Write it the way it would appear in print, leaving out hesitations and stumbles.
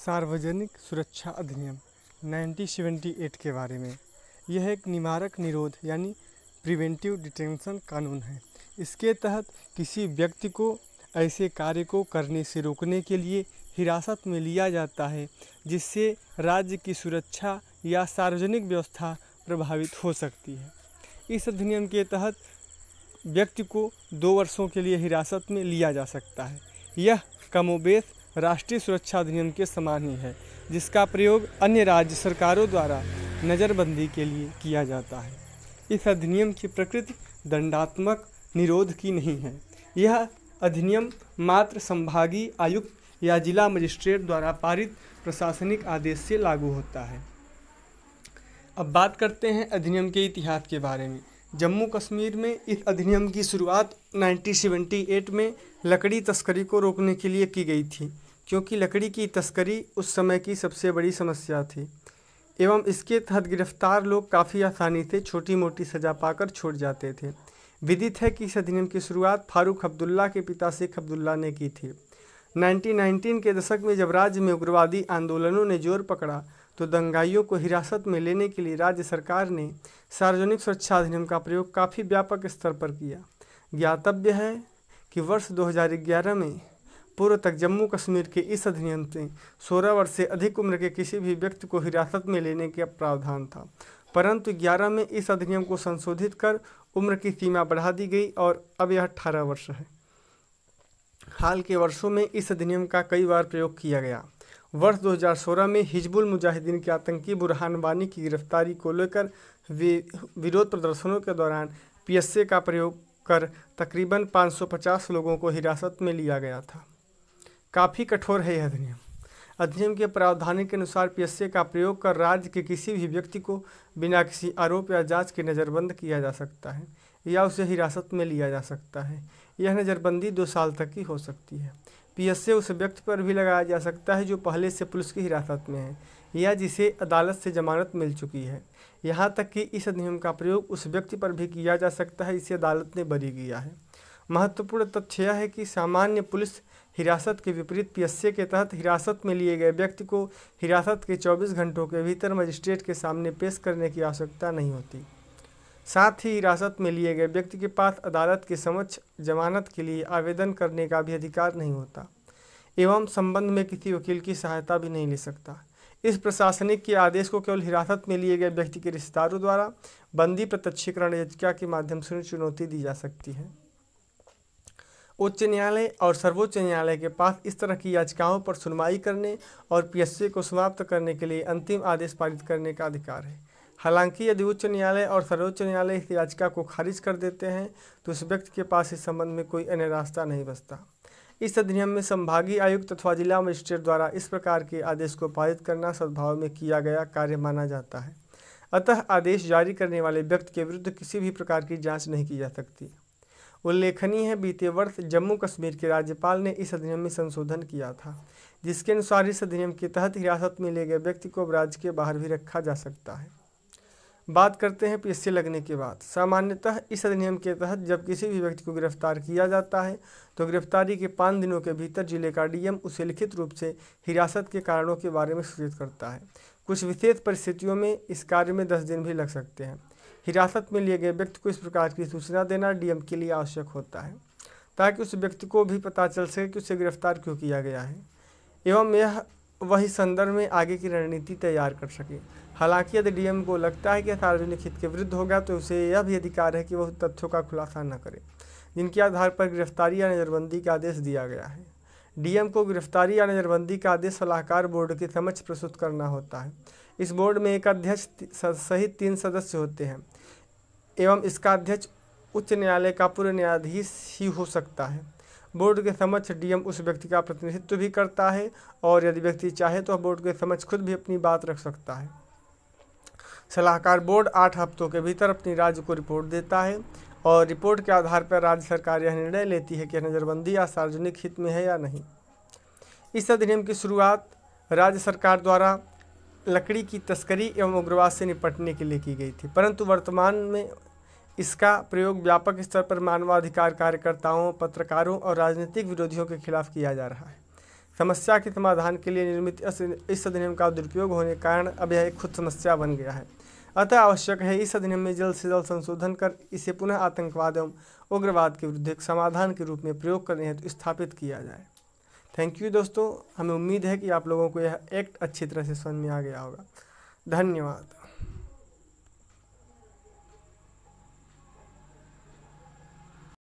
सार्वजनिक सुरक्षा अधिनियम 1978 के बारे में। यह एक निवारक निरोध यानी प्रिवेंटिव डिटेंशन कानून है। इसके तहत किसी व्यक्ति को ऐसे कार्य को करने से रोकने के लिए हिरासत में लिया जाता है जिससे राज्य की सुरक्षा या सार्वजनिक व्यवस्था प्रभावित हो सकती है। इस अधिनियम के तहत व्यक्ति को 2 वर्षों के लिए हिरासत में लिया जा सकता है। यह कमोबेश राष्ट्रीय सुरक्षा अधिनियम के समान ही है, जिसका प्रयोग अन्य राज्य सरकारों द्वारा नज़रबंदी के लिए किया जाता है। इस अधिनियम की प्रकृति दंडात्मक निरोध की नहीं है। यह अधिनियम मात्र संभागीय आयुक्त या जिला मजिस्ट्रेट द्वारा पारित प्रशासनिक आदेश से लागू होता है। अब बात करते हैं अधिनियम के इतिहास के बारे में। जम्मू कश्मीर में इस अधिनियम की शुरुआत 1978 में लकड़ी तस्करी को रोकने के लिए की गई थी, क्योंकि लकड़ी की तस्करी उस समय की सबसे बड़ी समस्या थी एवं इसके तहत गिरफ्तार लोग काफ़ी आसानी से छोटी मोटी सज़ा पाकर छूट जाते थे। विदित है कि इस अधिनियम की शुरुआत फारूक अब्दुल्ला के पिता शेख अब्दुल्ला ने की थी। 1919 के दशक में जब राज्य में उग्रवादी आंदोलनों ने जोर पकड़ा तो दंगाइयों को हिरासत में लेने के लिए राज्य सरकार ने सार्वजनिक सुरक्षा अधिनियम का प्रयोग काफ़ी व्यापक स्तर पर किया। ज्ञातव्य है कि वर्ष 2011 में पूर्व तक जम्मू कश्मीर के इस अधिनियम से 16 वर्ष से अधिक उम्र के किसी भी व्यक्ति को हिरासत में लेने का प्रावधान था, परंतु 11 में इस अधिनियम को संशोधित कर उम्र की सीमा बढ़ा दी गई और अब यह 18 वर्ष है। हाल के वर्षों में इस अधिनियम का कई बार प्रयोग किया गया। वर्ष 2016 में हिजबुल मुजाहिदीन के आतंकी बुरहान वानी की गिरफ्तारी को लेकर विरोध प्रदर्शनों के दौरान पीएसए का प्रयोग कर तकरीबन 550 लोगों को हिरासत में लिया गया था। काफ़ी कठोर है यह अधिनियम। अधिनियम के प्रावधान के अनुसार पीएसए का प्रयोग कर राज्य के किसी भी व्यक्ति को बिना किसी आरोप या जांच के नज़रबंद किया जा सकता है या उसे हिरासत में लिया जा सकता है। यह नज़रबंदी 2 साल तक की हो सकती है। पीएसए उस व्यक्ति पर भी लगाया जा सकता है जो पहले से पुलिस की हिरासत में है या जिसे अदालत से जमानत मिल चुकी है। यहाँ तक कि इस अधिनियम का प्रयोग उस व्यक्ति पर भी किया जा सकता है जिसे अदालत ने बरी किया है। महत्वपूर्ण तथ्य यह है कि सामान्य पुलिस हिरासत के विपरीत पीएसए के तहत हिरासत में लिए गए व्यक्ति को हिरासत के 24 घंटों के भीतर मजिस्ट्रेट के सामने पेश करने की आवश्यकता नहीं होती। साथ ही हिरासत में लिए गए व्यक्ति के पास अदालत के समक्ष जमानत के लिए आवेदन करने का भी अधिकार नहीं होता एवं संबंध में किसी वकील की सहायता भी नहीं ले सकता। इस प्रशासनिक के आदेश को केवल हिरासत में लिए गए व्यक्ति के रिश्तेदारों द्वारा बंदी प्रत्यक्षीकरण याचिका के माध्यम से चुनौती दी जा सकती है। उच्च न्यायालय और सर्वोच्च न्यायालय के पास इस तरह की याचिकाओं पर सुनवाई करने और पीएसए को समाप्त करने के लिए अंतिम आदेश पारित करने का अधिकार है। हालांकि यदि उच्च न्यायालय और सर्वोच्च न्यायालय इस याचिका को खारिज कर देते हैं तो उस व्यक्ति के पास इस संबंध में कोई अन्य रास्ता नहीं बचता। इस अधिनियम में संभागीय आयुक्त अथवा जिला मजिस्ट्रेट द्वारा इस प्रकार के आदेश को पारित करना सद्भाव में किया गया कार्य माना जाता है। अतः आदेश जारी करने वाले व्यक्ति के विरुद्ध किसी भी प्रकार की जाँच नहीं की जा सकती। उल्लेखनीय है, बीते वर्ष जम्मू कश्मीर के राज्यपाल ने इस अधिनियम में संशोधन किया था, जिसके अनुसार इस अधिनियम के तहत हिरासत में लिए गए व्यक्ति को राज्य के बाहर भी रखा जा सकता है। बात करते हैं पीएसए लगने के बाद। सामान्यतः इस अधिनियम के तहत जब किसी भी व्यक्ति को गिरफ्तार किया जाता है तो गिरफ्तारी के 5 दिनों के भीतर जिले का डीएम उसे लिखित रूप से हिरासत के कारणों के बारे में सूचित करता है। कुछ विशेष परिस्थितियों में इस कार्य में 10 दिन भी लग सकते हैं। हिरासत में लिए गए व्यक्ति को इस प्रकार की सूचना देना डीएम के लिए आवश्यक होता है ताकि उस व्यक्ति को भी पता चल सके कि उसे गिरफ्तार क्यों किया गया है एवं यह वही संदर्भ में आगे की रणनीति तैयार कर सके। हालांकि यदि डीएम को लगता है कि सार्वजनिक हित के विरुद्ध होगा तो उसे यह भी अधिकार है कि वह तथ्यों का खुलासा न करे जिनके आधार पर गिरफ्तारी या नज़रबंदी का आदेश दिया गया है। डीएम को गिरफ्तारी या नज़रबंदी का आदेश सलाहकार बोर्ड के समक्ष प्रस्तुत करना होता है। इस बोर्ड में एक अध्यक्ष सहित 3 सदस्य होते हैं एवं इसका अध्यक्ष उच्च न्यायालय का पूर्व न्यायाधीश ही हो सकता है। बोर्ड के समक्ष डीएम उस व्यक्ति का प्रतिनिधित्व भी करता है और यदि व्यक्ति चाहे तो बोर्ड के समक्ष खुद भी अपनी बात रख सकता है। सलाहकार बोर्ड 8 हफ्तों के भीतर अपनी राज्य को रिपोर्ट देता है और रिपोर्ट के आधार पर राज्य सरकार यह निर्णय लेती है कि नज़रबंदी या सार्वजनिक हित में है या नहीं। इस अधिनियम की शुरुआत राज्य सरकार द्वारा लकड़ी की तस्करी एवं उग्रवाद से निपटने के लिए की गई थी, परंतु वर्तमान में इसका प्रयोग व्यापक स्तर पर मानवाधिकार कार्यकर्ताओं, पत्रकारों और राजनीतिक विरोधियों के खिलाफ किया जा रहा है। समस्या के समाधान के लिए निर्मित इस अधिनियम का दुरुपयोग होने के कारण अब यह एक खुद समस्या बन गया है। अतः आवश्यक है इस अधिनियम में जल्द से जल्द संशोधन कर इसे पुनः आतंकवाद एवं उग्रवाद के विरुद्ध एक समाधान के रूप में प्रयोग करने हेतु स्थापित किया जाए। थैंक यू दोस्तों, हमें उम्मीद है कि आप लोगों को यह एक्ट अच्छी तरह से समझ में आ गया होगा। धन्यवाद।